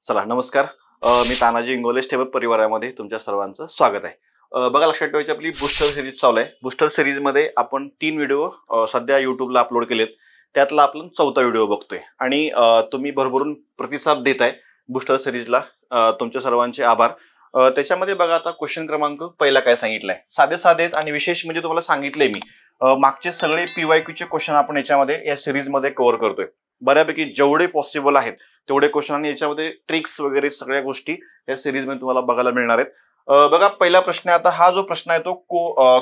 चला नमस्कार. मी तानाजी इंगोले स्टेबल परिवारामध्ये तुमच्या सर्वांचं स्वागत आहे. बघा, लक्षात ठेवायची आपली बूस्टर सिरीज चालू आहे. बूस्टर सिरीजमध्ये आपण 3 व्हिडिओ सध्या युट्यूबला अपलोड केलेत. त्यातला आपण 4था व्हिडिओ बघतोय आणि तुम्ही भरभरून प्रतिसाद देताय बूस्टर सिरीजला. तुमच्या सर्वांचे आभार. त्याच्यामध्ये बघा, आता क्वेश्चन क्रमांक पहिला काय सांगितलाय, साधे साधे आणि विशेष म्हणजे तुम्हाला सांगितलंय मी मागचे सगळे PYQचे क्वेश्चन आपण याच्यामध्ये या सिरीजमध्ये कव्हर करतोय. बऱ्यापैकी जेवढे पॉसिबल आहेत तेवढे क्वेश्चन आणि याच्यामध्ये ट्रिक्स वगैरे सगळ्या गोष्टी या सिरीज मध्ये तुम्हाला बघायला मिळणार आहेत. बघा, पहिला प्रश्न आहे. आता हा जो प्रश्न आहे तो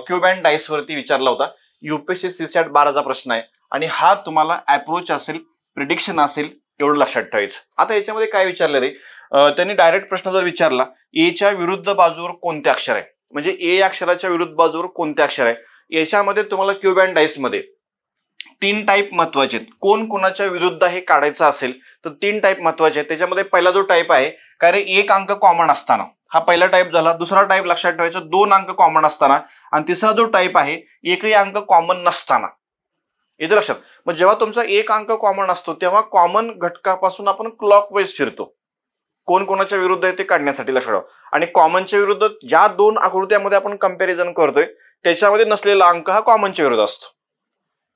क्यूब अँड डाईस वरती विचारला होता. UPSC CSAT 12चा प्रश्न आहे आणि हा तुम्हाला अप्रोच असेल, प्रिडिक्शन असेल, एवढं लक्षात ठेवायचं. आता याच्यामध्ये काय विचारलं रे, त्यांनी डायरेक्ट प्रश्न जर विचारला, ए च्या विरुद्ध बाजूवर कोणते अक्षर आहे, म्हणजे ए अक्षराच्या विरुद्ध बाजूवर कोणते अक्षर आहे. याच्यामध्ये तुम्हाला क्यूब अँड डाईस मध्ये 3 टाईप महत्वाचे आहेत. कोण कोणाच्या विरुद्ध हे काढायचं असेल तर 3 टाईप महत्वाचे आहेत. त्याच्यामध्ये पहिला जो टाईप आहे, काय रे, 1 अंक कॉमन असताना, हा पहिला टाईप झाला. दुसरा टाईप लक्षात ठेवायचा, 2 अंक कॉमन असताना. आणि तिसरा जो टाईप आहे, एकही अंक कॉमन नसताना. इथे लक्षात, मग जेव्हा तुमचा 1 अंक कॉमन असतो तेव्हा कॉमन घटकापासून आपण क्लॉकवाईज फिरतो. कोण कोणाच्या विरुद्ध आहे ते काढण्यासाठी लक्षात ठेवा. आणि कॉमनच्या विरुद्ध ज्या 2 आकृत्यामध्ये आपण कंपॅरिझन करतोय त्याच्यामध्ये नसलेला अंक हा कॉमनच्या विरुद्ध असतो.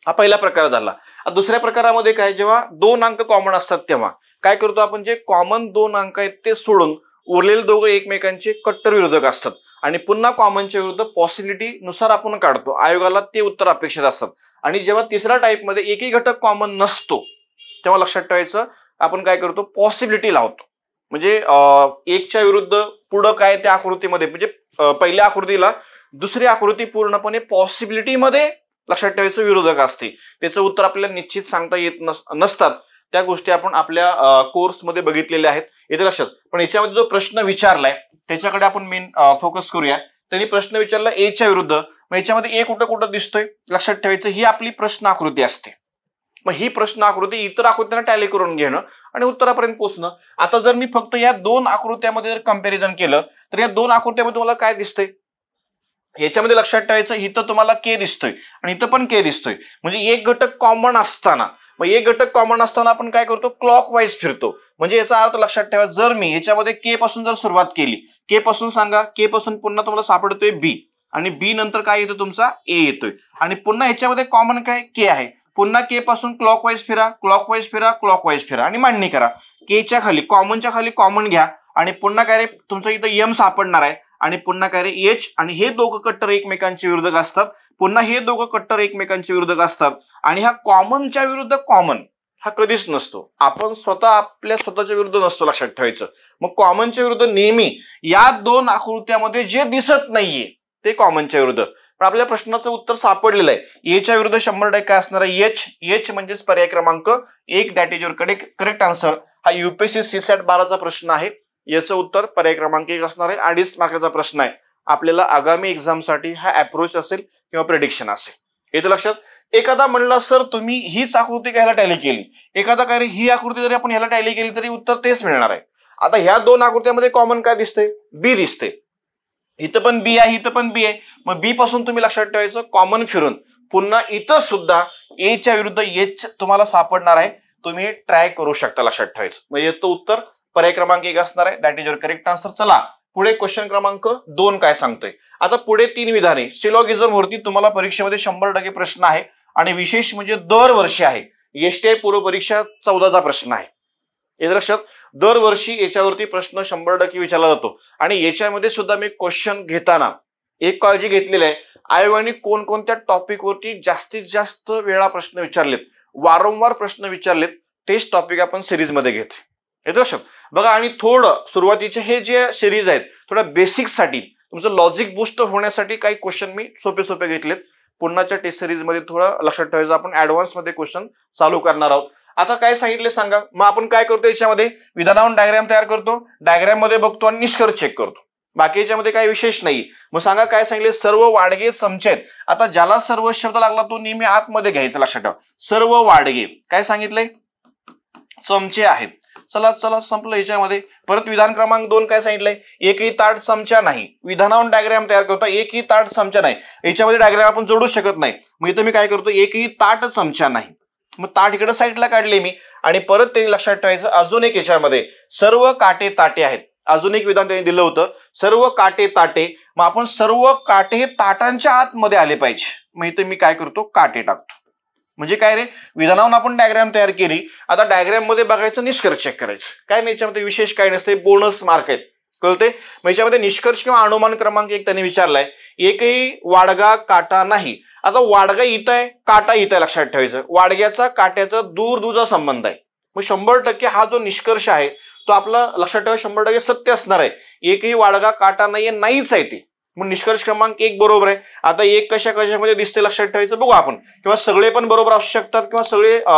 हा पहिला प्रकार झाला. दुसऱ्या प्रकारामध्ये काय, जेव्हा 2 अंक कॉमन असतात तेव्हा काय करतो आपण, जे कॉमन 2 अंक आहेत ते सोडून उरलेले दोघं एकमेकांचे कट्टर विरोधक असतात आणि पुन्हा कॉमनच्या विरुद्ध पॉसिबिलिटी नुसार आपण काढतो. आयोगाला ते उत्तर अपेक्षित असतात. आणि जेव्हा तिसऱ्या टाईप मध्ये एकही घटक कॉमन नसतो तेव्हा लक्षात ठेवायचं, आपण काय करतो, पॉसिबिलिटी लावतो. म्हणजे 1च्या विरुद्ध पुढं काय त्या आकृतीमध्ये, म्हणजे पहिल्या आकृतीला दुसरी आकृती पूर्णपणे पॉसिबिलिटी मध्ये लक्षात ठेवायचं विरोधक असते. त्याचं उत्तर आपल्याला निश्चित सांगता येत नसतात. त्या गोष्टी आपण आपल्या कोर्समध्ये बघितलेल्या आहेत, येते लक्षात. पण याच्यामध्ये जो प्रश्न विचारलाय त्याच्याकडे आपण मेन फोकस करूया. त्यांनी प्रश्न विचारला ए च्या विरुद्ध. मग याच्यामध्ये ए कुठं कुठं दिसतोय लक्षात ठेवायचं, ही आपली प्रश्न आकृती असते. मग ही प्रश्न आकृती इतर आकृत्यांना टॅली करून घेणं आणि उत्तरापर्यंत पोहोचणं. आता जर मी फक्त या 2 आकृत्यामध्ये जर कंपॅरिझन केलं तर या 2 आकृत्यामध्ये तुम्हाला काय दिसतंय, याच्यामध्ये लक्षात ठेवायचं, इथं तुम्हाला के दिसतोय आणि इथं पण के दिसतोय. म्हणजे एक घटक कॉमन असताना, मग एक घटक कॉमन असताना आपण काय करतो, क्लॉकवाईज फिरतो. म्हणजे याचा अर्थ लक्षात ठेवा, जर मी याच्यामध्ये के पासून जर सुरुवात केली, के पासून सांगा, के पासून पुन्हा तुम्हाला सापडतोय बी आणि बी नंतर काय येतो तुमचा ए येतोय आणि पुन्हा याच्यामध्ये कॉमन काय के आहे. पुन्हा के पासून क्लॉकवाईज फिरा, क्लॉकवाईज फिरा, क्लॉकवाईज फिरा आणि मांडणी करा. केच्या खाली, कॉमनच्या खाली कॉमन घ्या आणि पुन्हा काय रे, तुमचं इथं एम सापडणार आहे आणि पुन्हा काय रे एच. आणि हे दोघं कट्टर एकमेकांचे विरोधक असतात. पुन्हा हे दोघं कट्टर एकमेकांचे विरोधक असतात. आणि हा कॉमनच्या विरुद्ध कॉमन हा कधीच नसतो. आपण स्वतः आपल्या स्वतःच्या विरुद्ध नसतो, लक्षात ठेवायचं. मग कॉमनच्या विरुद्ध नेहमी या 2 आकृत्यामध्ये जे दिसत नाहीये ते कॉमनच्या विरुद्ध. पण आपल्या प्रश्नाचं उत्तर सापडलेलं आहे. एच्या विरुद्ध 100% काय असणार आहे, एच. एच म्हणजेच पर्याय क्रमांक 1, that is your correct answer. हा UPSC CSAT 12चा प्रश्न आहे. याचं उत्तर पर्याय क्रमांक 1 असणार आहे. 2.5 मार्काचा प्रश्न आहे. आपल्याला आगामी एक्झामसाठी हा अप्रोच असेल किंवा प्रेडिक्शन असेल. येतं लक्षात. एखादा म्हणला सर तुम्ही हीच आकृती घ्यायला टॅली केली, एखादा काय रे ही आकृती जरी आपण ह्याला टॅली केली तरी उत्तर तेच मिळणार आहे. आता ह्या 2 आकृत्यामध्ये कॉमन काय दिसतंय, बी दिसते. इथं पण बी आहे, इथं पण बी आहे. मग बी पासून तुम्ही लक्षात ठेवायचं कॉमन फिरून पुन्हा इथं सुद्धा ए च्या विरुद्ध एच तुम्हाला सापडणार आहे. तुम्ही ट्राय करू शकता, लक्षात ठेवायचं. मग येतं उत्तर पर्याय क्रमांक 1 असणार आहे. That is your correct answer. चला पुढे क्वेश्चन क्रमांक 2 काय सांगतोय. आता पुढे 3 विधाने सिलॉगिझम वरती तुम्हाला परीक्षेमध्ये 100% प्रश्न आहे आणि विशेष म्हणजे दरवर्षी आहे. STI पूर्व परीक्षा 14चा प्रश्न आहे. याचं लक्षात, दरवर्षी याच्यावरती प्रश्न 100% विचारला जातो. आणि याच्यामध्ये सुद्धा मी क्वेश्चन घेताना एक काळजी घेतलेली आहे, आयोगाने कोणकोणत्या टॉपिकवरती जास्तीत जास्त वेळा प्रश्न विचारलेत, वारंवार प्रश्न विचारलेत, तेच टॉपिक आपण सिरीजमध्ये घेतो. येतं लक्षात. बघा, आणि थोडं सुरुवातीचे हे जे सिरीज आहेत थोड्या बेसिक्ससाठी तुमचं लॉजिक बूस्ट होण्यासाठी काही क्वेश्चन मी सोपे सोपे घेतलेत. पुन्हाच्या टेस्ट सिरीज मध्ये थोडं लक्षात ठेवायचं, आपण ऍडव्हान्स मध्ये क्वेश्चन चालू करणार आहोत. आता काय सांगितले सांगा. मग आपण काय करतो, याच्यामध्ये विधानावरून डायग्राम तयार करतो, डायग्राम मध्ये बघतो आणि निष्कर्ष चेक करतो. बाकी याच्यामध्ये काही विशेष नाही. मग सांगा काय सांगितले, सर्व वाडगे चमचे आहेत. आता ज्याला सर्व शब्द लागला तो नेहमी आतमध्ये घ्यायचा, लक्षात ठेवा. सर्व वाडगे काय सांगितले, चमचे आहेत. चला चला संपलं याच्यामध्ये. परत विधान क्रमांक 2 काय सांगितलंय, एकही ताट चमचा नाही. विधानावरून डायग्राम तयार करतो, एकही ताट चमचा नाही. याच्यामध्ये डायग्राम आपण जोडू शकत नाही. मग इथं मी काय करतो, एकही ताट चमचा नाही. मग ताट इकडे साईडला काढले मी आणि परत त्यांनी लक्षात ठेवायचं अजून एक याच्यामध्ये सर्व काटे ताटे आहेत. अजून एक विधान त्यांनी दिलं होतं सर्व काटे ताटे. मग आपण सर्व काटे हे ताटांच्या आतमध्ये आले पाहिजे. मग इथे मी काय करतो काटे टाकतो. म्हणजे काय रे विधानावरून आपण डायग्राम तयार केली. आता डायग्राम मध्ये बघायचं निष्कर्ष चेक करायचं. काय नाही याच्यामध्ये विशेष काय नसते बोनस मार्क आहेत कळते. मग याच्यामध्ये निष्कर्ष किंवा अनुमान क्रमांक 1 त्यांनी विचारलाय एकही वाडगा काटा नाही. आता वाडगा इथं आहे काटा इथं आहे लक्षात ठेवायचं. वाडग्याचा काट्याचा दूरचा संबंध आहे. मग 100% हा जो निष्कर्ष आहे तो आपला लक्षात ठेवा 100% सत्य असणार आहे. एकही वाडगा काटा नाहीये नाहीच आहे ते. मग निष्कर्ष क्रमांक 1 बरोबर आहे. आता एक कशामध्ये दिसते लक्षात ठेवायचं बघू आपण. किंवा सगळे पण बरोबर असू शकतात किंवा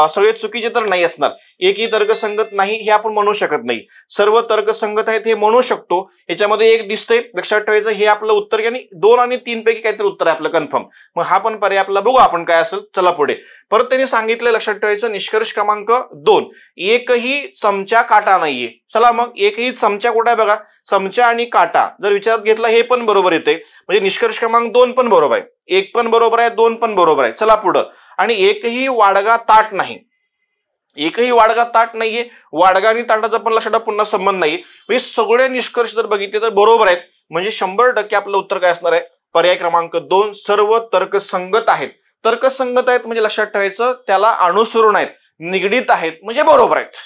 सगळे चुकीचे तर नाही असणार. एकही तर्कसंगत नाही हे आपण म्हणू शकत नाही. सर्व तर्कसंगत आहेत हे म्हणू शकतो. याच्यामध्ये एक दिसतंय लक्षात ठेवायचं हे आपलं उत्तर आणि 2 आणि 3 पैकी काहीतरी उत्तर आहे आपलं कन्फर्म. मग हा पण पर्याय आपला बघू आपण काय असेल. चला पुढे परत त्यांनी सांगितलं लक्षात ठेवायचं निष्कर्ष क्रमांक 2 एकही चमचा काटा नाहीये. चला मग एकही चमचा कुठे आहे बघा. चमचा आणि काटा जर विचारात घेतला हे पण बरोबर येते. म्हणजे निष्कर्ष क्रमांक 2 पण बरोबर आहे. 1 पण बरोबर आहे 2 पण बरोबर आहे. चला पुढं आणि एकही वाडगा ताट नाही. एकही वाडगा ताट नाहीये. वाडगा आणि ताटाचा पण लक्षात पुन्हा संबंध नाही. म्हणजे सगळे निष्कर्ष जर बघितले तर बरोबर आहेत. म्हणजे 100% आपलं उत्तर काय असणार आहे पर्याय क्रमांक 2 सर्व तर्कसंगत आहेत. तर्कसंगत आहेत म्हणजे लक्षात ठेवायचं त्याला अनुसरून आहेत निगडीत आहेत म्हणजे बरोबर आहेत.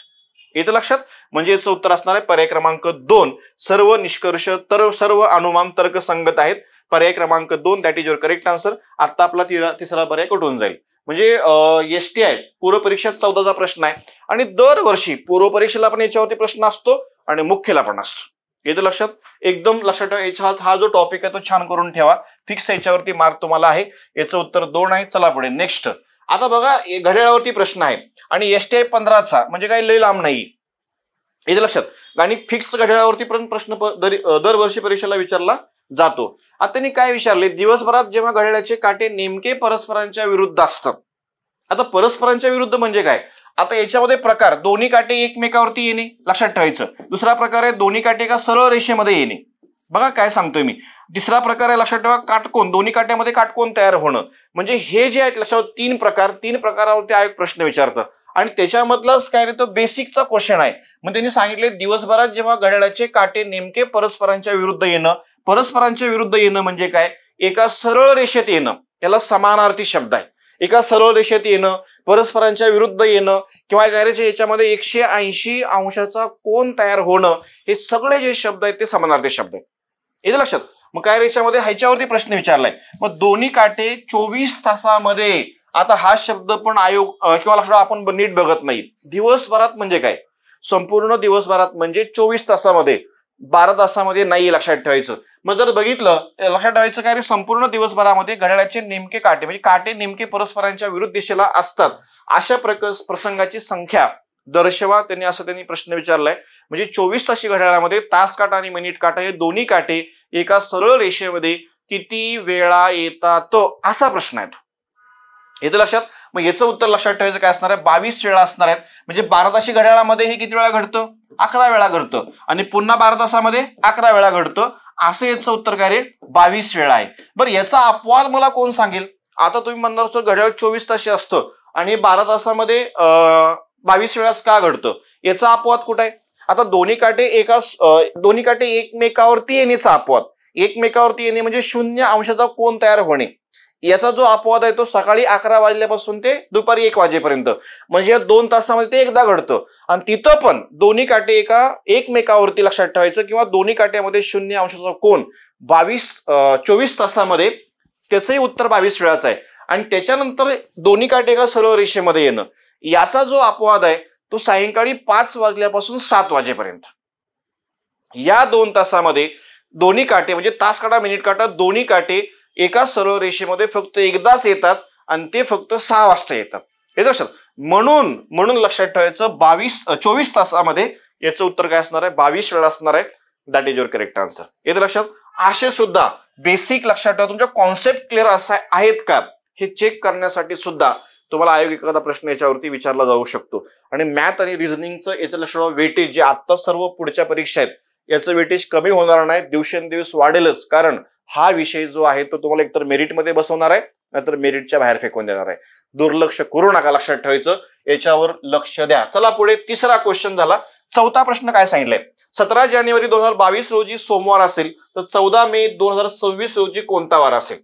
येतं लक्षात. म्हणजे याचं उत्तर असणार आहे पर्याय क्रमांक 2 सर्व निष्कर्ष सर्व अनुमान तर्कसंगत आहेत. पर्याय क्रमांक 2 that is your correct answer. आता आपला तिसरा पर्याय कटून जाईल. म्हणजे STI पूर्व परीक्षेत 14चा प्रश्न आहे आणि दरवर्षी पूर्व परीक्षेला पण याच्यावरती प्रश्न असतो आणि मुख्यला पण असतो. येतं लक्षात. एकदम लक्षात ठेवा हा जो टॉपिक आहे तो छान करून ठेवा. फिक्स याच्यावरती मार्क तुम्हाला आहे. याचं उत्तर 2 आहे. चला पुढे नेक्स्ट. आता बघा घड्याळावरती प्रश्न आहे आणि STI 15चा म्हणजे काही लय लांब नाही. येतं लक्षात. आणि फिक्स घड्याळावरती पण प्रश्न दरवर्षी परीक्षेला विचारला जातो. आता त्यांनी काय विचारले दिवसभरात जेव्हा घड्याळाचे काटे नेमके परस्परांच्या विरुद्ध असतात. आता परस्परांच्या विरुद्ध म्हणजे काय. आता याच्यामध्ये प्रकार दोन्ही काटे एकमेकावरती येणे लक्षात ठेवायचं. दुसरा प्रकार आहे दोन्ही काटे एका सरळ रेषेमध्ये येणे. बघा काय सांगतोय मी. तिसरा प्रकार आहे लक्षात ठेवा काटकोन दोन्ही काट्यामध्ये काटकोन तयार होणं. म्हणजे हे जे आहेत लक्षात 3 प्रकारावरती आयोग प्रश्न विचारतं आणि त्याच्यामधलाच काय रे तो बेसिकचा क्वेश्चन आहे. मग त्यांनी सांगितले दिवसभरात जेव्हा घड्याळाचे काटे नेमके परस्परांच्या विरुद्ध येणं. परस्परांच्या विरुद्ध येणं म्हणजे काय एका सरळ रेषेत येणं त्याला समानार्थी शब्द आहे. एका सरळ रेषेत येणं परस्परांच्या विरुद्ध येणं किंवा काय याच्यामध्ये 180 अंशाचा कोन तयार होणं हे सगळे जे शब्द आहेत ते समानार्थी शब्द आहेत. येतं लक्षात. मग काय याच्यामध्ये ह्याच्यावरती प्रश्न विचारलाय. मग दोन्ही काटे 24 तासामध्ये. आता हा शब्द पण आयोग किंवा लक्षात आपण नीट बघत नाही. दिवसभरात म्हणजे काय संपूर्ण दिवसभरात म्हणजे 24 तासामध्ये 12 तासामध्ये नाही लक्षात ठेवायचं. मग जर बघितलं लक्षात ठेवायचं काय रे संपूर्ण दिवसभरामध्ये घड्याळाचे नेमके काटे म्हणजे काटे नेमके परस्परांच्या विरुद्ध दिशेला असतात अशा प्रसंगाची संख्या दर्शवा. त्यांनी प्रश्न विचारलाय. म्हणजे 24 तासी घड्याळामध्ये तास काटा आणि मिनिट काटा हे दोन्ही काटे एका सरळ रेषेमध्ये किती वेळा येतात असा प्रश्न आहे. येतं लक्षात. मग याचं उत्तर लक्षात ठेवायचं काय असणार आहे 22 वेळा असणार आहेत. म्हणजे 12 तासी घड्याळामध्ये हे किती वेळा घडतं 11 वेळा घडतं आणि पुन्हा 12 तासामध्ये 11 वेळा घडतं. असं याचं उत्तर काय रे 22 वेळा आहे. बरं याचा अपवाद मला कोण सांगेल. आता तुम्ही म्हणणार तर घड्याळ 24 तासी असतं आणि 12 तासामध्ये 22 वेळाच का घडतं. याचा अपवाद कुठे आहे. आता दोन्ही काटे एकमेकावरती येण्याचा अपवाद. एकमेकावरती येणे म्हणजे 0 अंशाचा कोन तयार होणे. याचा जो अपवाद आहे तो सकाळी 11 वाजल्यापासून ते दुपारी 1 वाजेपर्यंत म्हणजे 2 तासामध्ये ते एकदा घडतं. आणि तिथं पण दोन्ही काटे एकमेकावरती लक्षात ठेवायचं किंवा दोन्ही काट्यामध्ये 0 अंशाचा कोन 24 तासामध्ये त्याचंही उत्तर 22 वेळाच आहे. आणि त्याच्यानंतर दोन्ही काटे एका सरळ रेषेमध्ये येणं याचा जो अपवाद आहे तो सायंकाळी 5 वाजल्यापासून 7 वाजेपर्यंत. या 2 तासामध्ये दोन्ही काटे म्हणजे तास काटा मिनिट काटा दोन्ही काटे एका सरळ रेषेमध्ये फक्त एकदाच येतात आणि ते फक्त 6 वाजता येतात. हे लक्षात. म्हणून लक्षात ठेवायचं 24 तासामध्ये याचं उत्तर काय असणार आहे 22 वेळा असणार आहे. That is your correct answer. येतं लक्षात. असे सुद्धा बेसिक लक्षात ठेवा तुमच्या कॉन्सेप्ट क्लिअर आहेत का हे चेक करण्यासाठी सुद्धा तुम्हाला आयोग एखादा प्रश्न याच्यावरती विचारला जाऊ शकतो. आणि मॅथ आणि रिझनिंगचं याचं लक्षात वेटेज जे आता सर्व पुढच्या परीक्षा आहेत याचं वेटेज कमी होणार नाही दिवसेंदिवस वाढेलच. कारण हा विषय जो आहे तो तुम्हाला एकतर मेरिटमध्ये बसवणार आहे नाहीतर मेरिटच्या बाहेर फेकून देणार आहे. दुर्लक्ष करू नका, लक्षात ठेवायचं, याच्यावर लक्ष द्या. चला पुढे तिसरा क्वेश्चन झाला. चौथा प्रश्न काय सांगितलाय? 17 जानेवारी 2022 रोजी सोमवार असेल तर 14 मे 2026 रोजी कोणता वार असेल?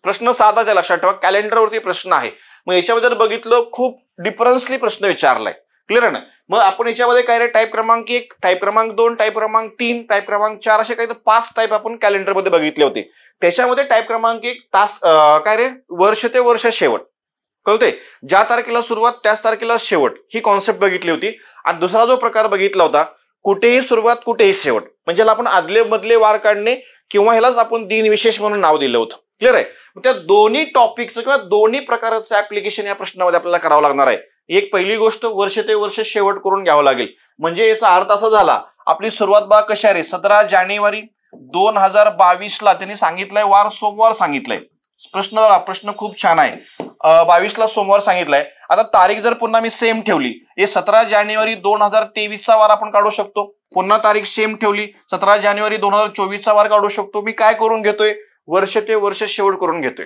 प्रश्न साधाच आहे, लक्षात ठेवा, कॅलेंडरवरती प्रश्न आहे. मग याच्यामध्ये जर बघितलं खूप डिफरन्सली प्रश्न विचारलाय, क्लिअर आहे ना. मग आपण याच्यामध्ये काय रे, टाईप क्रमांक 1, टाईप क्रमांक 2, टाईप क्रमांक 3, टाईप क्रमांक 4 असे काही 5 टाईप आपण कॅलेंडरमध्ये बघितले होते. त्याच्यामध्ये टाईप क्रमांक 1 तास काय रे, वर्ष ते वर्ष शेवट, कळते, ज्या तारखेला सुरुवात त्याच तारखेला शेवट, ही कॉन्सेप्ट बघितली होती. आणि दुसरा जो प्रकार बघितला होता कुठेही सुरुवात कुठेही शेवट, म्हणजे आपण आदले मधले वार काढणे किंवा ह्यालाच आपण दिनविशेष म्हणून नाव दिलं होतं, क्लिअर आहे. त्या दोन्ही टॉपिकचं किंवा दोन्ही प्रकारचं ऍप्लिकेशन या प्रश्नामध्ये आपल्याला करावं लागणार आहे. एक पहिली गोष्ट, वर्ष ते वर्ष शेवट करून घ्यावं लागेल. म्हणजे याचा अर्थ असा झाला, आपली सुरुवात बघा कशा रे, 17 जानेवारी 2022 ला त्यांनी सांगितलंय वार सोमवार सांगितलंय. प्रश्न बघा, प्रश्न खूप छान आहे. 22 ला सोमवार सांगितलंय. आता तारीख जर पुन्हा मी सेम ठेवली, हे 17 जानेवारी 2023 चा वार आपण काढू शकतो. पुन्हा तारीख सेम ठेवली, 17 जानेवारी 2024 चा वार काढू शकतो. मी काय करून घेतोय, वर्ष ते वर्ष शेवट करून घेतोय,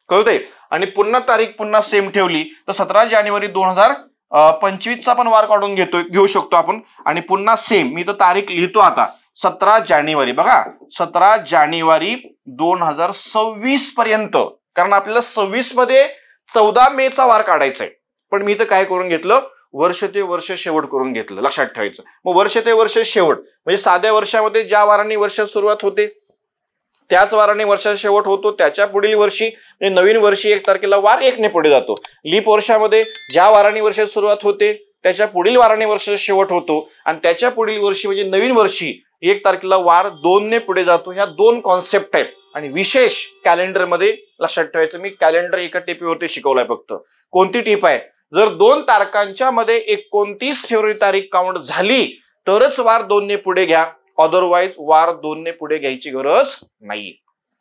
कळतंय. आणि पुन्हा तारीख पुन्हा सेम ठेवली तर 17 जानेवारी 2025 चा पण वार काढून घेऊ शकतो आपण. आणि पुन्हा सेम मी तर तारीख लिहितो आता, 17 जानेवारी बघा, 17 जानेवारी 2026 पर्यंत, कारण आपल्याला 26 मध्ये 14 मे चा वार काढायचा आहे. पण मी तर काय करून घेतलं, वर्ष ते वर्ष शेवट करून घेतलं, लक्षात ठेवायचं. मग वर्ष ते वर्ष शेवट म्हणजे साध्या वर्षामध्ये ज्या वारांनी वर्ष सुरुवात होते त्याच वाराने वर्षाचा शेवट होतो. त्याच्या पुढील वर्षी म्हणजे नवीन वर्षी 1 तारखेला वार 1 ने पुढे जातो. लीप वर्षामध्ये ज्या वाराने वर्षाची सुरुवात होते त्याच्या पुढील वाराने वर्षाचा शेवट होतो. आणि त्याच्या पुढील वर्षी म्हणजे नवीन वर्षी 1 तारखेला वार 2 ने पुढे जातो. ह्या 2 कॉन्सेप्ट आहेत. आणि विशेष कॅलेंडरमध्ये लक्षात ठेवायचं, मी कॅलेंडर एका टिपीवरती शिकवलाय फक्त. कोणती टिप आहे, जर 2 तारखांच्या मध्ये 29 फेब्रुवारी तारीख काउंट झाली तरच वार 2 ने पुढे घ्या, अदरवाईज वार 2 ने पुढे घ्यायची गरज नाही.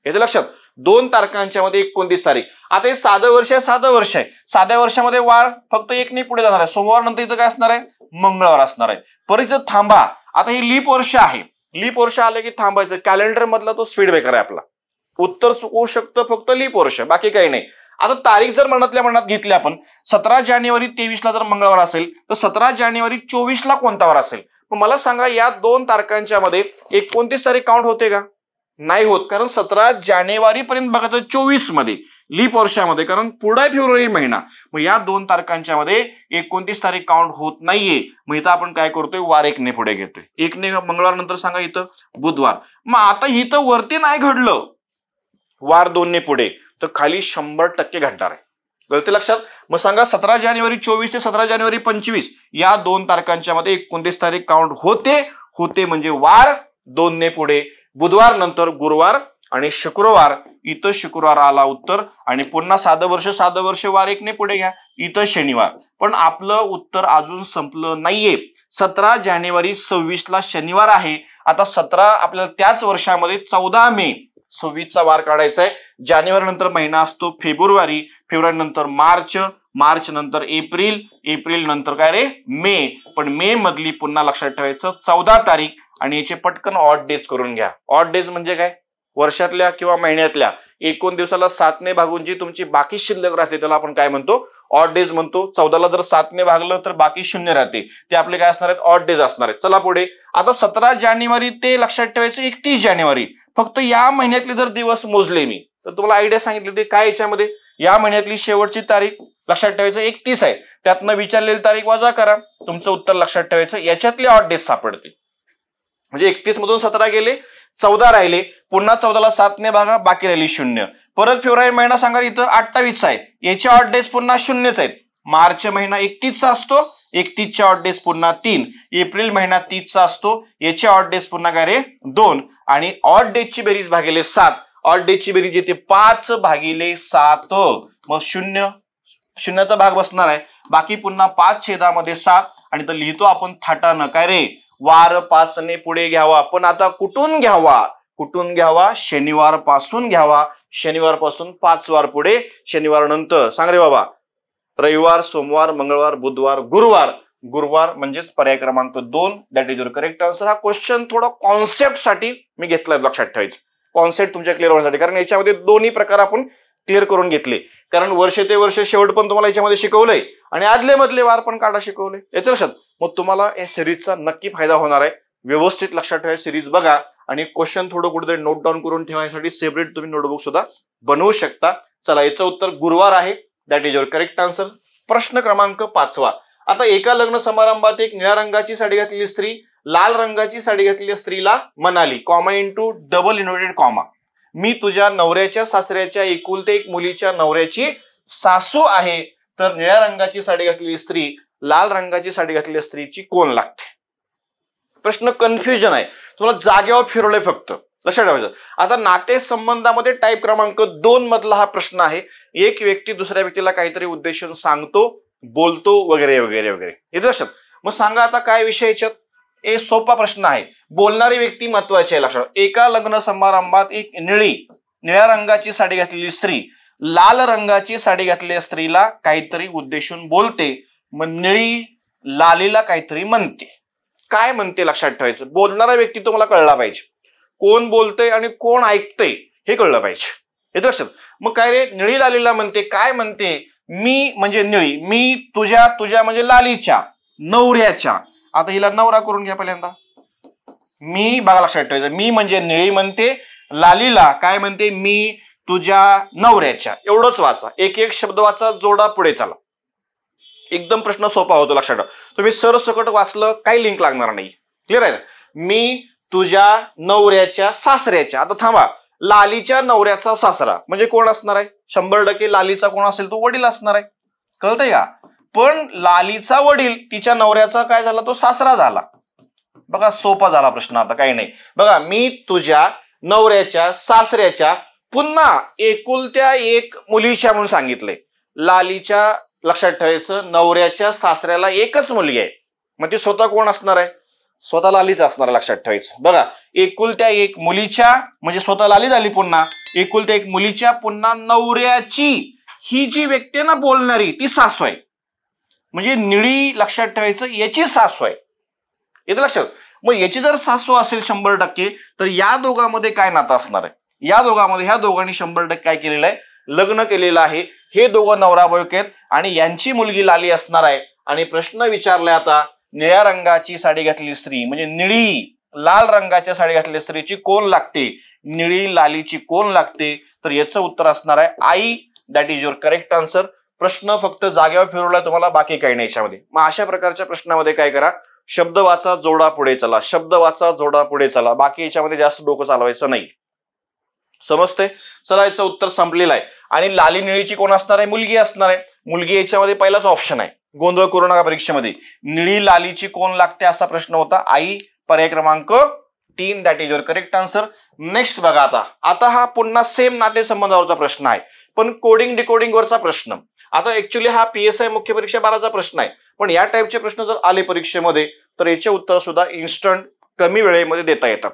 येते लक्षात. 2 तारखांच्या मध्ये 29 तारीख. आता हे साधं वर्ष आहे, साधं वर्ष आहे. साध्या वर्षामध्ये वार फक्त 1 ने पुढे जाणार आहे. सोमवार नंतर इथं काय असणार आहे, मंगळवार असणार आहे. परत इथं थांबा. आता हे लीप वर्ष आहे, लीप वर्ष आले की थांबायचं. कॅलेंडर मधला तो स्पीड ब्रेकर आहे आपला. उत्तर चुकवू शकतं फक्त लीप वर्ष, बाकी काही नाही. आता तारीख जर मनातल्या मनात घेतली आपण, 17 जानेवारी 23 ला जर मंगळवार असेल तर 17 जानेवारी 24 ला कोणता वार असेल? मला सांगा, या 2 तारखांच्या मध्ये 29 तारीख काउंट होते का? नाही होत, कारण 17 जानेवारी पर्यंत बघा 24 मध्ये लीप वर्षामध्ये, कारण पुढे फेब्रुवारी महिना. मग या 2 तारखांच्या मध्ये 29 तारीख काउंट होत नाहीये. मग इथं आपण काय करतोय, वार 1 ने पुढे घेतोय. 1 ने मंगळवार नंतर सांगा इथं बुधवार. मग आता इथं वरती नाही घडलं वार 2 ने पुढे, तर खाली 100% घडणार आहे. कळते लक्षात. मग सांगा 17 जानेवारी 24 ते 17 जानेवारी 25 या 2 तारखांच्या मध्ये 29 तारीख काउंट होते म्हणजे वार 2 ने पुढे. बुधवार नंतर गुरुवार आणि शुक्रवार, इथं शुक्रवार आला उत्तर. आणि पुन्हा साधं वर्ष वार 1 ने पुढे घ्या, इथं शनिवार. पण आपलं उत्तर अजून संपलं नाहीये. 17 जानेवारी 26 ला शनिवार आहे. आता 17 आपल्याला त्याच वर्षामध्ये 14 मे 26 चा वार काढायचा आहे. जानेवारी नंतर महिना असतो फेब्रुवारी, फेब्रुवारी नंतर मार्च, मार्च नंतर एप्रिल, एप्रिल नंतर काय रे, मे. पण मे मधली पुन्हा लक्षात ठेवायचं 14 तारीख. आणि याचे पटकन ऑड डेज करून घ्या. ऑड डेज म्हणजे काय, वर्षातल्या किंवा महिन्यातल्या एकूण दिवसाला 7 ने भागून जी तुमची बाकी शिल्लक राहते त्याला आपण काय म्हणतो, ऑड डेज म्हणतो. 14 ला जर 7 ने भागलं तर बाकी 0 राहते, ते आपले काय असणार आहेत, ऑड डेज असणार आहेत. चला पुढे. आता 17 जानेवारी ते लक्षात ठेवायचं 31 जानेवारी, फक्त या महिन्यातले जर दिवस मोजले मी तर तुम्हाला आयडिया सांगितली होती काय याच्यामध्ये. या महिन्यातली शेवटची तारीख लक्षात ठेवायचं 31 आहे, त्यातनं विचारलेली तारीख वजा करा, तुमचं उत्तर लक्षात ठेवायचं. याच्यातले ऑड डेज सापडते. म्हणजे 31 मधून 17 गेले, 14 राहिले, पुन्हा 14 ला 7 ने भागा, बाकी राहिली 0. परत फेब्रुवारी महिना सांगा इथं 28 आहे, याचे ऑड डेज पुन्हा 0च आहेत. मार्च महिना 31 चा असतो, 31 चे ऑड डेज पुन्हा 3. एप्रिल महिना 30 चा असतो, याचे ऑड डेज पुन्हा काय रे 2. आणि ऑड डेजची बेरीज भागिले 7, ऑड डेजची बेरीज येते 5 भागिले 7. मग 0 0चा भाग बसणार आहे, बाकी पुन्हा 5/7. आणि तर लिहितो आपण थाटानं काय रे, वार 5 ने पुढे घ्यावा. पण आता कुठून घ्यावा, शनिवार पासून घ्यावा. शनिवार पासून 5 वार पुढे, शनिवार नंतर सांग रे बाबा रविवार, सोमवार, मंगळवार, बुधवार, गुरुवार. गुरुवार म्हणजेच पर्याय क्रमांक 2, that is your correct answer. हा क्वेश्चन थोडा कॉन्सेप्ट साठी मी घेतलाय, लक्षात ठेवायचं. कॉन्सेप्ट तुमच्या क्लिअर होण्यासाठी, कारण याच्यामध्ये दोन्ही प्रकार आपण क्लिअर करून घेतले. कारण वर्ष ते वर्ष शेवट पण तुम्हाला याच्यामध्ये शिकवलंय आणि आदले मधले वार पण काढा शिकवले. येते लक्षात? मग तुम्हाला या सिरीजचा नक्की फायदा होणार आहे. व्यवस्थित लक्षात ठेवा सिरीज बघा आणि क्वेश्चन थोडं कुठेतरी नोट डाऊन करून ठेवायसाठी सेपरेट तुम्ही नोटबुक सुद्धा बनवू शकता. चला, याचं उत्तर गुरुवार आहे. That is your correct answer. प्रश्न क्रमांक 5. आता एका लग्न समारंभात एक निळ्या रंगाची साडी घातलेली स्त्री लाल रंगाची साडी घातलेल्या स्त्रीला म्हणाली, comma into double inverted comma, मी तुझ्या नवऱ्याच्या सासऱ्याच्या एकुलते एक मुलीच्या नवऱ्याची सासू आहे. तर निळ्या रंगाची साडी घातलेली स्त्री लाल रंगाची साडी घातलेल्या स्त्रीची कोण लागते? प्रश्न कन्फ्युजन आहे, तुम्हाला जागेवर फिरवलंय फक्त, लक्षात ठेवायचं. आता नातेसंबंधामध्ये टाईप क्रमांक 2 मधला हा प्रश्न आहे. एक व्यक्ती दुसऱ्या व्यक्तीला काहीतरी उद्देशून सांगतो, बोलतो वगैरे वगैरे वगैरे. येते लक्षात? मग सांगा आता काय विषय याच्यात? सोपा प्रश्न आहे. बोलणारी व्यक्ती महत्वाची आहे, लक्षात. एका लग्न समारंभात एक निळ्या रंगाची साडी घातलेली स्त्री लाल रंगाची साडी घातलेल्या स्त्रीला काहीतरी उद्देशून बोलते. मग निळी लालीला काहीतरी म्हणते. काय म्हणते लक्षात ठेवायचं. बोलणारा व्यक्ती तुम्हाला कळला पाहिजे. कोण बोलतंय आणि कोण ऐकतंय हे कळलं पाहिजे. येतं लक्षात? मग काय रे, निळी लालीला म्हणते, काय म्हणते? मी म्हणजे निळी, मी तुझ्या म्हणजे लालीच्या नवऱ्याच्या. आता हिला नवरा करून घ्या पहिल्यांदा. मी, बघा लक्षात ठेवायचं, मी म्हणजे निळी म्हणते, लालीला काय म्हणते? मी तुझ्या नवऱ्याच्या. एवढंच वाचा, एक एक शब्द वाचा, जोडा, पुढे चला. एकदम प्रश्न सोपा होतो, लक्षात ठेवा. तुम्ही सरसकट वाचलं, काही लिंक लागणार नाही. क्लिअर आहे ना? मी तुझ्या नवऱ्याच्या सासऱ्याच्या. आता थांबा, लालीच्या नवऱ्याचा सासरा म्हणजे कोण असणार आहे? 100% लालीचा कोण असेल तो वडील असणार आहे. कळतंय का? पण लालीचा वडील तिच्या नवऱ्याचा काय झाला? तो सासरा झाला. बघा, सोपा झाला प्रश्न. आता काही नाही. बघा, मी तुझ्या नवऱ्याच्या सासऱ्याच्या पुन्हा एकुलत्या एक मुलीच्या म्हणून सांगितलंय. लालीच्या, लक्षात ठेवायचं, नवऱ्याच्या सासऱ्याला एकच मुलगी आहे. मग ती स्वतः कोण असणार आहे? स्वतः लालीच असणार, लक्षात ठेवायचं. बघा, एकुलत्या एक मुलीच्या म्हणजे स्वतः लाली झाली, पुन्हा एकुलत्या एक मुलीच्या, पुन्हा नवऱ्याची. ही जी व्यक्ती ना बोलणारी, ती सासू आहे. म्हणजे निळी, लक्षात ठेवायचं, याची सासू आहे. येतं लक्षात? मग याची जर सासू असेल 100%, तर या दोघांमध्ये काय नातं असणार आहे? या दोघांमध्ये ह्या दोघांनी 100% काय केलेलं आहे? लग्न केलेलं आहे. हे दोघं नवरा बायको आहेत आणि यांची मुलगी लाली असणार आहे. आणि प्रश्न विचारलाय आता, निळ्या रंगाची साडी घातलेली स्त्री म्हणजे निळी लाल रंगाच्या साडी घातलेल्या स्त्रीची कोण लागते? निळी लालीची कोण लागते? तर याचं उत्तर असणार आहे आई. That is your correct answer. प्रश्न फक्त जागेवर फिरवला तुम्हाला, बाकी काही नाही याच्यामध्ये. मग अशा प्रकारच्या प्रश्नामध्ये काय करा? शब्द वाचा, जोडा, पुढे चला. शब्द वाचा, जोडा, पुढे चला. बाकी याच्यामध्ये जास्त डोकं चालवायचं नाही. समजते? चला, याचं उत्तर संपलेलं आहे. आणि लाली निळीची कोण असणार आहे? मुलगी असणार आहे. मुलगी याच्यामध्ये पहिलाच ऑप्शन आहे. गोंधळ करू नका परीक्षेमध्ये. निळी लालीची कोण लागते असा प्रश्न होता. आई, पर्याय क्रमांक 3. That is your correct answer. Next बघा, आता हा पुन्हा सेम नातेसंबंधावरचा प्रश्न आहे, पण कोडिंग डिकोडिंग वरचा प्रश्न. आता ऍक्च्युली हा PSI मुख्य परीक्षा 12चा प्रश्न आहे, पण या टाईपचे प्रश्न जर आले परीक्षेमध्ये तर याचे उत्तर सुद्धा इन्स्टंट कमी वेळेमध्ये देता येतात.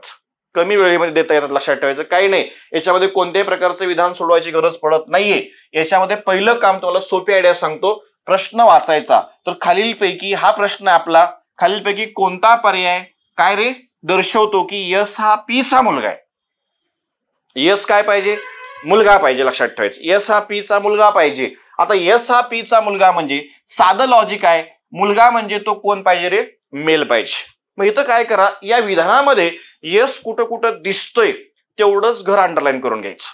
कमी वेळेमध्ये देता येतात, लक्षात ठेवायचं. काही नाही, याच्यामध्ये कोणत्याही प्रकारचं विधान सोडवायची गरज पडत नाहीये. याच्यामध्ये पहिलं काम तुम्हाला सोपी आयडिया सांगतो, प्रश्न वाचायचा. तर खालीलपैकी हा प्रश्न आहे आपला, खालीलपैकी कोणता पर्याय काय रे दर्शवतो की यस हा पी चा मुलगा आहे? यस काय पाहिजे? मुलगा पाहिजे, लक्षात ठेवायचं. यस हा पी चा मुलगा पाहिजे. आता यस हा पी चा मुलगा म्हणजे साधं लॉजिक आहे, मुलगा म्हणजे तो कोण पाहिजे रे? मेल पाहिजे. मग इथं काय करा, या विधानामध्ये यस कुठं कुठं दिसतोय तेवढंच घर अंडरलाईन करून घ्यायचं.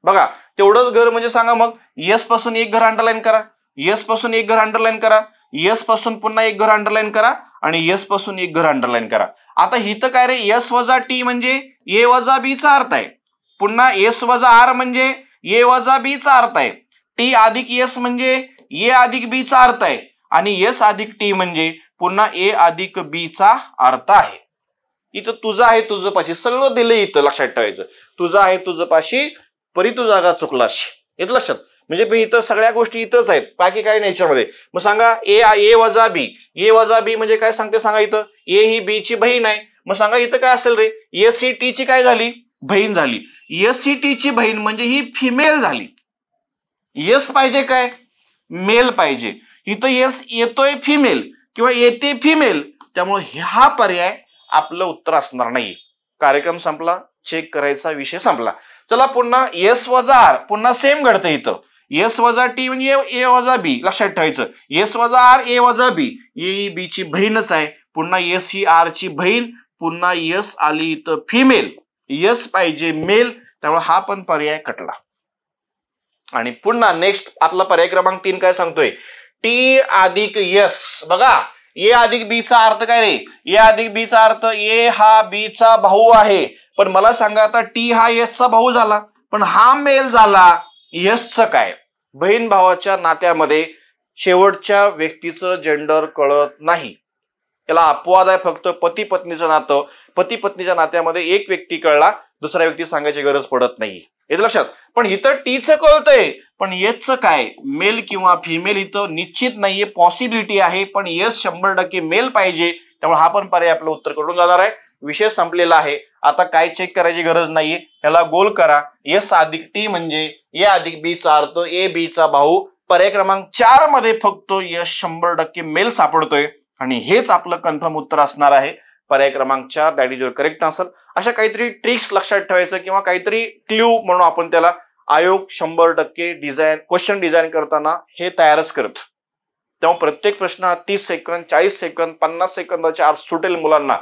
बघा, तेवढंच घर म्हणजे सांगा, मग यस पासून एक घर अंडरलाईन करा, यस पासून एक घर अंडरलाईन करा, यस पासून पुन्हा एक घर अंडरलाईन करा आणि यस पासून एक घर अंडरलाईन करा. आता इथं काय रे, यस वजा टी म्हणजे ए वजा बी चा अर्थ आहे. पुन्हा एस वजा आर म्हणजे ए वजा बी चा अर्थ आहे. टी अधिक एस म्हणजे ए अधिक बी चा अर्थ आहे. आणि एस अधिक टी म्हणजे पुन्हा ए अधिक बी चा अर्थ आहे. इथं तुझं आहे तुझं पाशी सगळं दिलं, इथं लक्षात ठेवायचं. तुझं आहे तुझं पाशी परी तू जागा चुकलाशी. येत लक्षात? म्हणजे इथं सगळ्या गोष्टी इथंच आहेत, बाकी काही नाही याच्यामध्ये. मग सांगा ए वजा बी. ए वजा बी म्हणजे काय सांगते सांगा? इथं ए ही बी ची बहीण आहे. मग सांगा इथं काय असेल रे? एस ही टी ची काय झाली? बहीण झाली. एस ही टी ची बहीण म्हणजे ही फिमेल झाली. यस पाहिजे काय? मेल पाहिजे. इथं यस येतोय फिमेल किंवा येते फिमेल, त्यामुळे हा पर्याय आपलं उत्तर असणार नाही. कार्यक्रम संपला, चेक करायचा विषय संपला. चला पुन्हा एस वजा आर, पुन्हा सेम घडतं इथं. एस वजा टी म्हणजे ए वजा बी, लक्षात ठेवायचं. एस वजा आर ए वजा बी, ए बी ची बहीणच आहे. पुन्हा एस ही आर ची बहीण, पुन्हा एस आली इथं फिमेल, एस पाहिजे मेल, त्यामुळे हा पण पर्याय कटला. आणि पुन्हा नेक्स्ट आपला पर्याय क्रमांक 3 काय सांगतोय, टी अधिक एस. बघा ए अधिक बी चा अर्थ काय रे, ए अधिक बी चा अर्थ ए हा बी चा भाऊ आहे. पण मला सांगा आता टी हा एस चा भाऊ झाला, पण हा मेल झाला, एसचं काय. बहीण भावाच्या नात्यामध्ये शेवटच्या व्यक्तीचं जेंडर कळत नाही. याला अपवाद आहे फक्त पती पत्नीचं नातं. पती पत्नीच्या नात्यामध्ये एक व्यक्ती कळला, दुसरा व्यक्ती सांगायची गरज पडत नाही, येतं लक्षात. पण इथं टीचं कळतंय, पण एसचं काय, मेल किंवा फिमेल इथं निश्चित नाहीये, पॉसिबिलिटी आहे, पण एस 100% मेल पाहिजे. त्यामुळे हा पण पर्याय आपलं उत्तर कडून जाणार आहे. विषय संपलेला आहे. आता काय चेक करायची गरज नाहीये, याला गोल करा. एस अधिक टी म्हणजे ए अधिक बी चा अर्थ ए बी चा भाऊ. पर्याय क्रमांक 4 मध्ये फक्त एस 100% मेल सापडतोय आणि हेच आपलं कन्फर्म उत्तर असणार आहे. पर्याय क्रमांक 4 that is your correct answer. अशा काहीतरी ट्रिक्स लक्षात ठेवायचं किंवा काहीतरी क्ल्यू म्हणून आपण त्याला. आयोग 100% डिझाईन क्वेश्चन डिझाईन करताना हे तयारच करत. तेव्हा प्रत्येक प्रश्न हा 30 सेकंद 40 सेकंद 50 सेकंदाच्या आत सुटेल मुलांना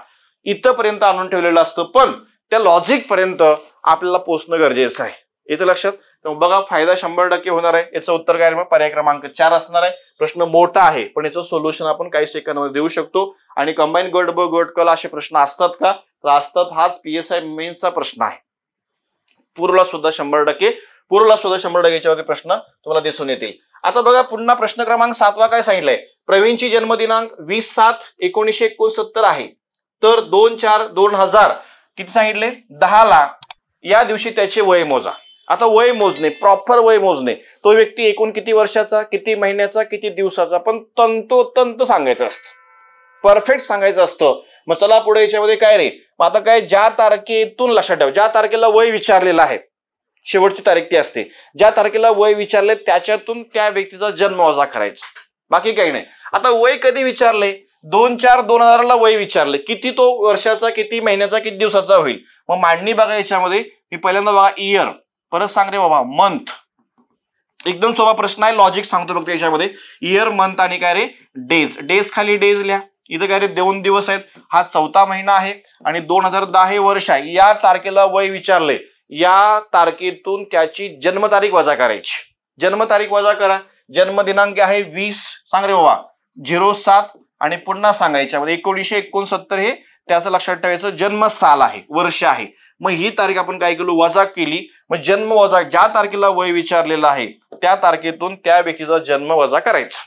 इथपर्यंत आणून ठेवलेलं असतं, पण त्या लॉजिक पर्यंत आपल्याला पोहोचणं गरजेचं आहे, येतं लक्षात. बघा फायदा 100% होणार आहे. याचं उत्तर काय, पर्याय क्रमांक 4 असणार आहे. प्रश्न मोठा आहे, पण याचं सोल्युशन आपण काही सेकंदामध्ये देऊ शकतो. आणि कंबाईन गट ब गट कल असे प्रश्न असतात का, तर असतात. हाच PSI मेन्सचा प्रश्न आहे. पूर्वला सुद्धा 100% याच्यावरती प्रश्न तुम्हाला दिसून येतील. आता बघा पुन्हा प्रश्न क्रमांक 7 काय सांगितलंय, प्रवीणची जन्मदिनांक 20/7/1969 आहे. तर 2/4/2000 किती सांगितले, 10 ला या दिवशी त्याचे वय मोजा. आता वय मोजणे, प्रॉपर वय मोजणे, तो व्यक्ती एकूण किती वर्षाचा, किती महिन्याचा, किती दिवसाचा, पण तंतोतंत सांगायचं असतं, परफेक्ट सांगायचं असतं. मग चला पुढे याच्यामध्ये काय रे, मग आता काय, ज्या तारखेतून लक्षात ठेवा, ज्या तारखेला वय विचारलेलं आहे शेवटची तारीख ती असते. ज्या तारखेला वय विचारले त्याच्यातून त्या व्यक्तीचा जन्म वजा करायचा, बाकी काही नाही. आता वय कधी विचारले, 2/4/2000 ला वय विचारले, किती तो वर्षाचा, किती महिन्याचा, किती दिवसाचा होईल. मग मांडणी बघा याच्यामध्ये, मी पहिल्यांदा बघा इयर, परत सांग रे बाबा मंथ. एकदम सोपा प्रश्न आहे, लॉजिक सांगतो बघ याच्यामध्ये. इयर, मंथ आणि काय रे डेज. डेज खाली डेज लिहा. इथं काय रे 2 दिवस आहेत, हा 4था महिना आहे आणि 2010 हे वर्ष आहे. या तारखेला वय विचारले, या तारखेतून त्याची जन्मतारीख वजा करायची. जन्मतारीख वजा करा. जन्म दिनांक आहे 20, सांग रे बाबा 07 आणि पुन्हा सांगायच्या मध्ये 1969 हे त्याचं लक्षात ठेवायचं जन्म साल आहे, वर्ष आहे. मग ही तारीख आपण काय केलो, वजा केली. मग जन्म वजा, ज्या तारखेला वय विचारलेलं आहे त्या तारखेतून त्या व्यक्तीचा जन्म वजा करायचा.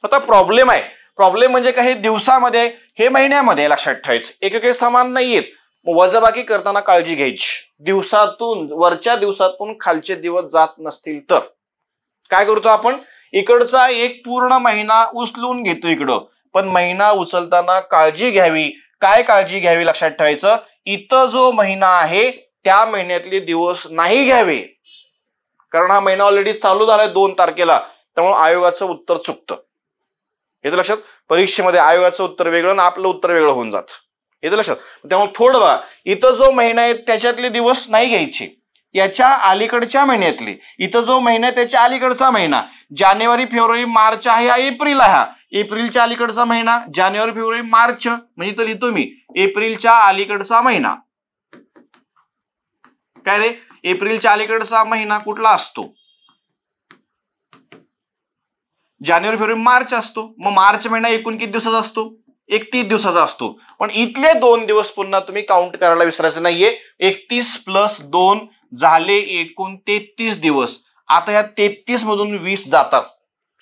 आता प्रॉब्लेम आहे, प्रॉब्लेम म्हणजे काही दिवसामध्ये, हे महिन्यामध्ये लक्षात ठेवायचं, एक समान नाहीयेत. वजाबाकी करताना काळजी घ्यायची. दिवसातून, वरच्या दिवसातून खालचे दिवस जात नसतील तर काय करतो आपण, इकडचा एक पूर्ण महिना उचलून घेतो इकडं. पण महिना उचलताना काळजी घ्यावी. काय काळजी घ्यावी लक्षात ठेवायचं, इथं जो महिना आहे त्या महिन्यातले दिवस नाही घ्यावे, कारण हा महिना ऑलरेडी चालू झालाय 2 तारखेला. त्यामुळे आयोगाचं उत्तर चुकतं, येतं लक्षात. परीक्षेमध्ये आयोगाचं उत्तर वेगळं आणि आपलं उत्तर वेगळं होऊन जात, येतं लक्षात. त्यामुळे थोडं बघा, इथं जो महिना आहे त्याच्यातले दिवस नाही घ्यायचे, याच्या अलीकडच्या महिन्यातले. इथं जो महिना आहे त्याच्या अलीकडचा महिना, जानेवारी फेब्रुवारी मार्च आहे, हा एप्रिल आहे. एप्रिलच्या अलीकडचा महिना जानेवारी फेब्रुवारी मार्च, म्हणजे तर लिहितो मी एप्रिलच्या अलीकडचा महिना. काय रे, एप्रिलच्या अलीकडचा महिना कुठला असतो, जानेवारी फेब्रुवारी मार्च असतो. मग मार्च महिना एकूण किती दिवसाचा असतो, 31 दिवसाचा असतो. पण इथले 2 दिवस पुन्हा तुम्ही काउंट करायला विसरायचं नाहीये. 31 + 2 झाले एकूण 33 दिवस. आता ह्या 33 मधून 20 जातात,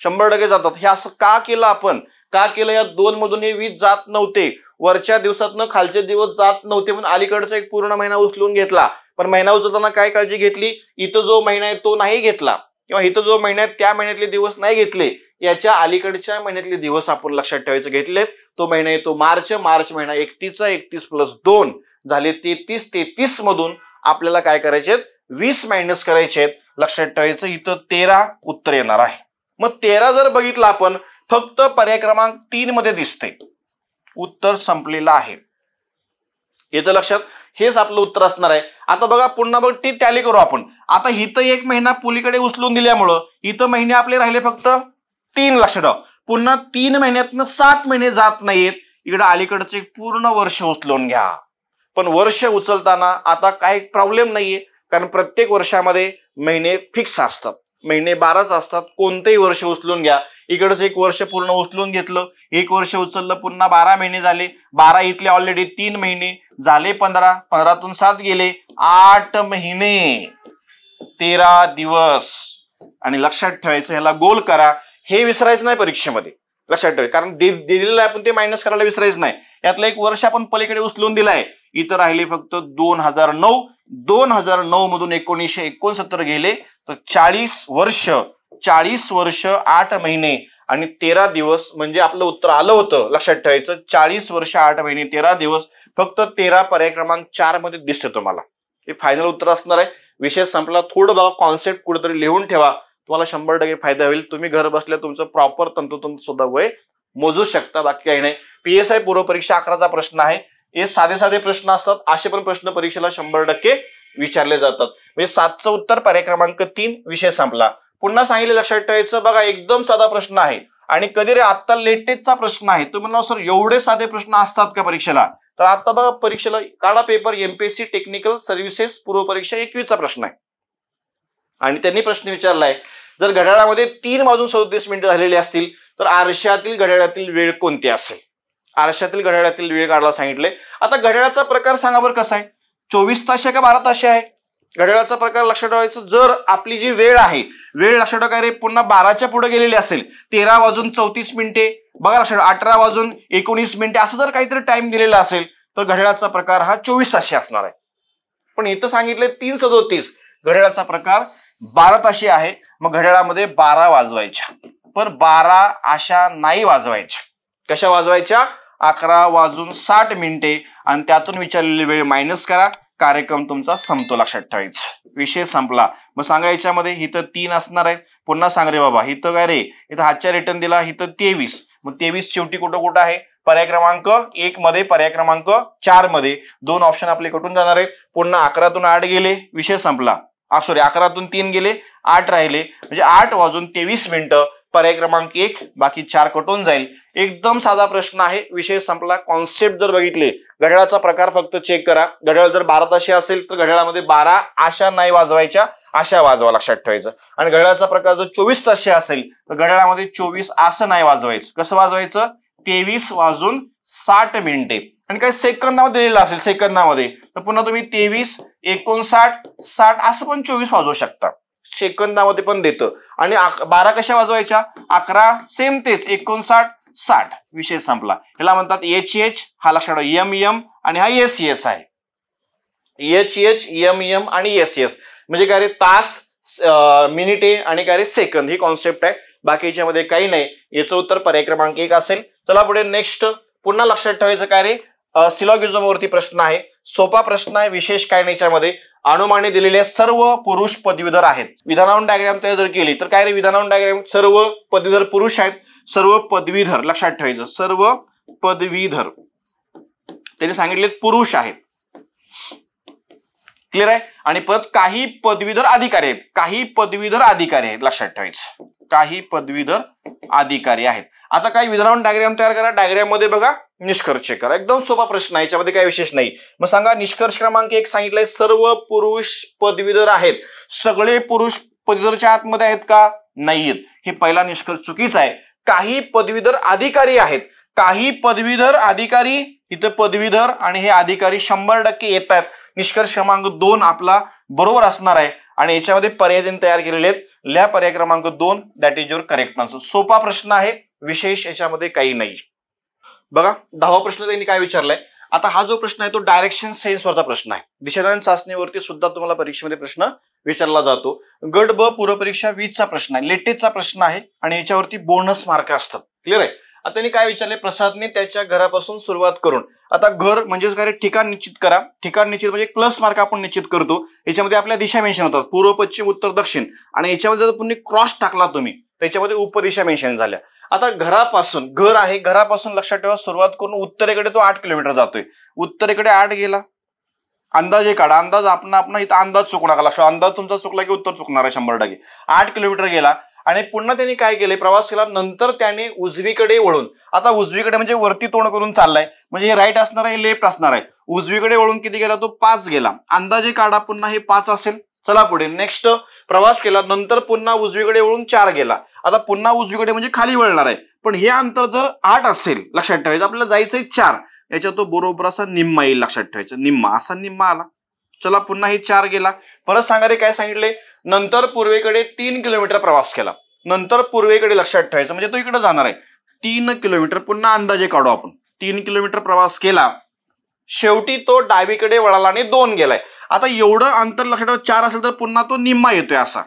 100% जातात. हे असं का केलं आपण, का केलं, या 2 मधून हे 20 जात नव्हते. वरच्या दिवसातनं खालचे दिवस जात नव्हते, पण अलीकडचा एक पूर्ण महिना उचलून घेतला. पण महिना उचलताना काय काळजी घेतली, इथं जो महिना आहे तो नाही घेतला, किंवा इथं जो महिना आहे त्या महिन्यातले दिवस नाही घेतले, याच्या अलीकडच्या महिन्यातले दिवस आपण लक्षात ठेवायचे घेतलेत. तो महिना येतो मार्च. मार्च महिना 31चा 31 + 2 झाले 33. 33 मधून आपल्याला काय करायचे, 20 मायनस करायचे. लक्षात ठेवायचं इथं 13 उत्तर येणार आहे. मग 13 जर बघितलं आपण, फक्त पर्याय क्रमांक 3 मध्ये दिसते, उत्तर संपलेलं आहे, येतं लक्षात. हेच आपलं उत्तर असणार आहे. आता बघा पुन्हा बघ ती टॅली करू आपण. आता इथं 1 महिना पुलीकडे उचलून दिल्यामुळं इथं महिने आपले राहिले फक्त 3. लक्षात ठेवा, पुन्हा 3 महिन्यातनं 7 महिने जात नाहीत. इकडे अलीकडचे पूर्ण वर्ष उचलून घ्या. पण वर्ष उचलताना आता काही प्रॉब्लेम नाहीये, कारण प्रत्येक वर्षामध्ये महिने फिक्स असतात, महिने 12च असतात. कोणतेही वर्ष उचलून घ्या. इकडचं 1 वर्ष पूर्ण उचलून घेतलं, 1 वर्ष उचललं, पुन्हा 12 महिने झाले. 12 इथले ऑलरेडी 3 महिने झाले, 15, 15तून 7 गेले, 8 महिने 13 दिवस. आणि लक्षात ठेवायचं, ह्याला गोल करा. हे विसरायचं नाही परीक्षेमध्ये, लक्षात ठेवा, कारण दिलेलं आहे आपण ते मायनस करायला विसरायचं नाही. यातलं 1 वर्ष आपण पलीकडे उचलून दिलाय. इथं राहिले फक्त 2009. 2009 मधून 1969 गेले, तर 40 वर्ष 8 महिने आणि 13 दिवस म्हणजे आपलं उत्तर आलं होतं. लक्षात ठेवायचं, 40 वर्ष 8 महिने 13 दिवस. फक्त 13 पर्याय क्रमांक 4 मध्ये दिसते तुम्हाला. हे फायनल उत्तर असणार आहे. विषय संपला. थोडं बघा, कॉन्सेप्ट कुठेतरी लिहून ठेवा, तुम्हाला 100% फायदा होईल. तुम्ही घर बसल्या तुमचं प्रॉपर तंतोतंत सुद्धा वय मोजू शकता, बाकी काही नाही. PSI पूर्व परीक्षा 11चा प्रश्न आहे. हे साधे साधे प्रश्न असतात, असे पण प्रश्न परीक्षेला 100% विचारले जातात. म्हणजे 7चं उत्तर पर्याय क्रमांक 3. विषय संपला. पुन्हा सांगितलं, लक्षात ठेवायचं. बघा एकदम साधा प्रश्न आहे आणि कधी रे आता लेटेस्टचा प्रश्न आहे. तुम्ही म्हणा सर एवढे साधे प्रश्न असतात का परीक्षेला? तर आता बघा परीक्षेला काढा पेपर, MPSC टेक्निकल सर्व्हिसेस पूर्व परीक्षा 21चा प्रश्न आहे. आणि त्यांनी प्रश्न विचारलाय, जर घड्याळामध्ये 3:37 झालेले असतील तर आरशातील घड्याळातील वेळ कोणती असेल? आरशातील घड्याळातील वेळ काढायला सांगितले. आता घड्याळाचा प्रकार सांगा बरं कसा आहे, 24 तास आहे का 12 तास आहे? घड्याळाचा प्रकार लक्षात ठेवायचं. जर आपली जी वेळ आहे, वेळ लक्षात ठेवा, रे पुन्हा 12च्या पुढे गेलेली असेल, 13:34 बघा, लक्षात 18:19 असं जर काहीतरी टाइम दिलेला असेल तर घड्याळाचा प्रकार हा 24 ताशी असणार आहे. पण इथं सांगितले 3:37, घड्याळाचा प्रकार 12 ताशी आहे. मग घड्याळामध्ये 12 वाजवायच्या, पण 12 अशा नाही वाजवायच्या. कशा वाजवायच्या? 11:60 आणि त्यातून विचारलेली वेळ मायनस करा, कार्यक्रम तुमचा संपतो. लक्षात ठेवायचं, विषय संपला. मग सांगा याच्यामध्ये इथं 3 असणार आहेत. पुन्हा सांग रे बाबा, इथं काय रे, इथं हातच्या रिटर्न दिला, इथं 23. मग 23 शेवटी कुठं कुठं आहे? पर्याय क्रमांक 1 मध्ये, पर्याय क्रमांक 4 मध्ये. 2 ऑप्शन आपले कटून जाणार आहेत. पुन्हा 11तून 8 गेले, विषय संपला. 11तून 3 गेले, 8 राहिले, म्हणजे 8:23 पर्याय क्रमांक 1, बाकी 4 कटून जाईल. एकदम साधा प्रश्न आहे, विषय संपला. कॉन्सेप्ट जर बघितले, घड्याळाचा प्रकार फक्त चेक करा. घड्याळ जर 12 ताशी असेल तर घड्याळामध्ये 12 अशा नाही वाजवायच्या, अशा वाजवा. लक्षात ठेवायचं. आणि घड्याळाचा प्रकार जर 24 ताशी असेल तर घड्याळामध्ये 24 असं नाही वाजवायचं. कसं वाजवायचं? 23:60. आणि काही सेकंदामध्ये दिलेलं असेल, सेकंदामध्ये, तर पुन्हा तुम्ही 23, 59, 60 असं पण 24 वाजवू शकता. सेकंदामध्ये पण देतं. आणि 12 कशा वाजवायच्या? 11 सेम तेच, 59, 60. विषय संपला. ह्याला म्हणतात HH, हा लक्षात ठेवा, MM आणि हा SS आहे. HH, MM आणि SS म्हणजे काय रे, तास, मिनिटे आणि काय रे, सेकंद. ही कॉन्सेप्ट आहे, बाकीच्या मध्ये काही नाही. याचं उत्तर पर्याय क्रमांक 1 असेल. चला पुढे नेक्स्ट. पुन्हा लक्षात ठेवायचं काय रे, सिलॉगिझमवरती प्रश्न आहे. सोपा प्रश्न आहे, विशेष काय नाही. याच्यामध्ये अनुमाने दिलेले सर्व पुरुष पदवीधर आहेत. विधानावरून डायग्राम तयार जर केली तर काय रे, विधानावरून डायग्राम सर्व पदवीधर पुरुष आहेत. सर्व पदवीधर लक्षात ठेवायचं, सर्व पदवीधर त्यांनी सांगितले पुरुष आहेत. क्लिअर आहे. आणि परत काही पदवीधर अधिकारी आहेत, काही पदवीधर अधिकारी आहेत. लक्षात ठेवायचं, काही पदवीधर अधिकारी आहेत. आता काही विधानावरून डायग्राम तयार करा. डायग्राम मध्ये बघा, निष्कर्ष करा. एकदम सोपा प्रश्न आहे, याच्यामध्ये काही विशेष नाही. मग सांगा, निष्कर्ष क्रमांक 1 सांगितलंय सर्व पुरुष पदवीधर आहेत. सगळे पुरुष पदवीधरच्या आतमध्ये आहेत का? नाहीयेत. हे पहिला निष्कर्ष चुकीचा आहे. काही पदवीधर अधिकारी आहेत. काही पदवीधर अधिकारी, इथं पदवीधर आणि हे अधिकारी 100% येत आहेत. निष्कर्ष क्रमांक 2 आपला बरोबर असणार आहे. आणि याच्यामध्ये पर्याय तयार केलेले आहेत. लिहा पर्याय क्रमांक 2, that is your correct answer. सोपा प्रश्न आहे, विशेष याच्यामध्ये काही नाही. बघा 10वा प्रश्न त्यांनी काय विचारलाय. आता हा जो प्रश्न आहे तो डायरेक्शन सेन्स वरचा प्रश्न आहे. दिशादान चाचणीवरती सुद्धा तुम्हाला परीक्षेमध्ये प्रश्न विचारला जातो. गट ब पूर्व परीक्षा 20चा प्रश्न आहे, लेटेस्टचा प्रश्न आहे आणि याच्यावरती बोनस मार्क असतात. क्लिअर आहे. आता त्यांनी काय विचारले, प्रसादने त्याच्या घरापासून सुरुवात करून. आता घर म्हणजेच काय, ठिकाण निश्चित करा. ठिकाण निश्चित म्हणजे प्लस मार्क आपण निश्चित करतो. याच्यामध्ये आपल्या दिशा मेन्शन होतात, पूर्व, पश्चिम, उत्तर, दक्षिण. आणि याच्यामध्ये जर पुन्हा क्रॉस टाकला तुम्ही, त्याच्यामध्ये उपदिशा मेन्शन झाल्या. आता घरापासून, घर आहे, घरापासून लक्षात ठेवा सुरुवात करून उत्तरेकडे तो 8 किलोमीटर जातोय. उत्तरेकडे 8 गेला, अंदाजे काढा. अंदाज आपण इथं अंदाज चुकू नका. लक्षात, अंदाज तुमचा चुकला की उत्तर चुकणार आहे 100%. 8 किलोमीटर गेला आणि पुन्हा त्यांनी काय केले, प्रवास केला. नंतर त्याने उजवीकडे वळून, आता उजवीकडे म्हणजे वरती तोंड करून चाललाय, म्हणजे हे राईट असणार आहे, लेफ्ट असणार आहे. उजवीकडे वळून किती गेला तो, 5 गेला. अंदाजे काढा, पुन्हा हे 5 असेल. चला पुढे. नेक्स्ट प्रवास केला, नंतर पुन्हा उजवीकडे वळून 4 गेला. आता पुन्हा उजवीकडे म्हणजे खाली वळणार आहे, पण हे अंतर जर 8 असेल, लक्षात ठेवायचं आपल्याला जायचंय 4, याच्या तो बरोबर असा निम्मा येईल. लक्षात ठेवायचं, निम्मा, असा निम्मा आला. चला पुन्हा हे 4 गेला. परत सांगा रे काय सांगितले, नंतर पूर्वेकडे 3 किलोमीटर प्रवास केला. नंतर पूर्वेकडे, लक्षात ठेवायचं म्हणजे तो इकडे जाणार आहे. 3 किलोमीटर पुन्हा अंदाजे काढू आपण. 3 किलोमीटर प्रवास केला, शेवटी तो डावीकडे वळाला आणि 2 गेलाय. आता एवढं अंतर लक्षात ठेवा, 4 असेल तर पुन्हा तो निम्मा येतोय असा,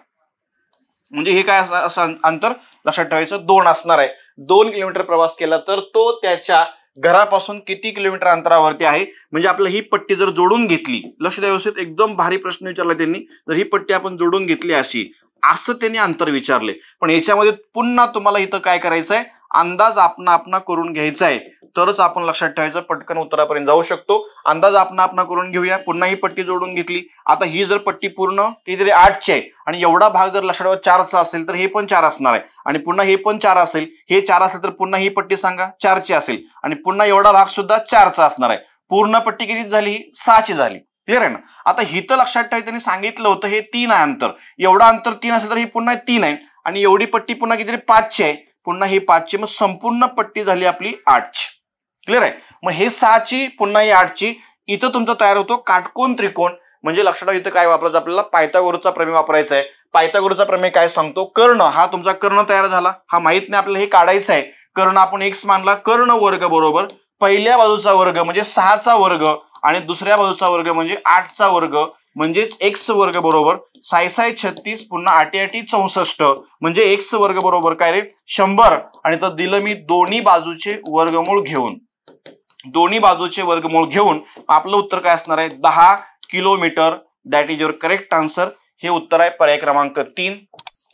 म्हणजे हे काय असं अंतर लक्षात ठेवायचं 2 असणार आहे. 2 किलोमीटर प्रवास केला तर तो त्याच्या घरापासून किती किलोमीटर अंतरावरती आहे. म्हणजे आपल्याला ही पट्टी जर जोडून घेतली, लक्ष द्या व्यवस्थित, एकदम भारी प्रश्न विचारला त्यांनी. जर ही पट्टी आपण जोडून घेतली अशी, असं त्यांनी अंतर विचारले. पण याच्यामध्ये पुन्हा तुम्हाला इथं काय करायचं आहे, अंदाज आपणा करून घ्यायचा आहे, तरच आपण लक्षात ठेवायचं पटकन उत्तरापर्यंत जाऊ शकतो. अंदाज आपणा करून घेऊया. पुन्हा ही पट्टी जोडून घेतली. आता ही जर पट्टी पूर्ण कितीतरी 8ची आहे आणि एवढा भाग जर लक्षात ठेवा 4चा असेल तर हे पण 4 असणार आहे आणि पुन्हा हे पण 4 असेल. हे 4 असेल तर पुन्हा ही पट्टी सांगा 4ची असेल आणि पुन्हा एवढा भाग सुद्धा 4चा असणार आहे. पूर्ण पट्टी किती झाली, 6ची झाली. क्लिअर आहे ना. आता हिथं लक्षात ठेवा त्यांनी सांगितलं होतं हे 3 आहे अंतर. एवढं अंतर 3 असेल तर ही पुन्हा 3 आहे आणि एवढी पट्टी पुन्हा कितीतरी 5ची आहे. पुन्हा ही 5ची, मग संपूर्ण पट्टी झाली आपली 8ची. क्लिअर आहे. मग हे 6ची पुन्हा ही 8ची. इथं तुमचा तयार होतो काटकोन त्रिकोण. म्हणजे लक्षात ठेवा इथं काय वापरायचं आपल्याला, पायथागोरसचा प्रमेय वापरायचा आहे. पायथागोरसचा प्रमेय काय सांगतो, कर्ण, हा तुमचा कर्ण तयार झाला. हा माहित नाही आपल्याला, हे काढायचं आहे. कर्ण आपण x मानला, कर्ण वर्ग बरोबर पहिल्या बाजूचा वर्ग म्हणजे 6चा वर्ग आणि दुसऱ्या बाजूचा वर्ग म्हणजे 8चा वर्ग, म्हणजेच x वर्ग बरोबर 6 36 पुन्हा 8 8 64, म्हणजे x वर्ग बरोबर काय रे 100. आणि तर दिलं मी दोन्ही बाजूचे वर्गमूळ घेऊन. दोन्ही बाजूचे वर्गमूळ घेऊन आपलं उत्तर काय असणार आहे, 10 kilometre. That is your correct answer. हे उत्तर आहे पर्याय क्रमांक 3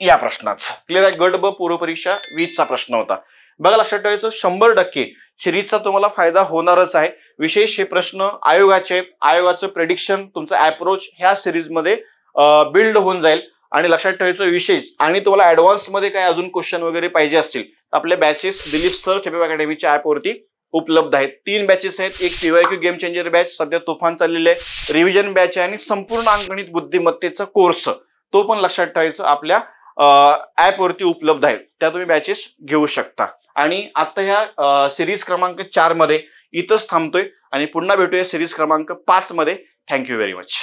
या प्रश्नाचं. क्लिअर आहे. गट ब पूर्व परीक्षा 20चा प्रश्न होता. बघा लक्षात ठेवायचं 100% सिरीजचा तुम्हाला फायदा होणारच आहे. विशेष हे प्रश्न आयोगाचं प्रेडिक्शन, तुमचं अप्रोच ह्या सिरीज मध्ये बिल्ड होऊन जाईल. आणि लक्षात ठेवायचं विशेष, आणि तुम्हाला ऍडव्हान्स मध्ये काय अजून क्वेश्चन वगैरे पाहिजे असतील तर आपले बॅचेस दिलीप सर ठेपेप अकॅडमीच्या ऍपवरती उपलब्ध आहेत. 3 बॅचेस आहेत. एक PYQ गेम चेंजर बॅच सध्या तुफान चाललेले आहे, रिव्हिजन बॅच आहे आणि संपूर्ण अंकगणित बुद्धिमत्तेचा कोर्स तो पण लक्षात ठेवायचं आपल्या ऍपवरती उपलब्ध आहे. त्या तुम्ही बॅचेस घेऊ शकता. आणि आता ह्या सिरीज क्रमांक 4 मध्ये इथंच थांबतोय आणि पुन्हा भेटूया सिरीज क्रमांक 5 मध्ये. Thank you very much.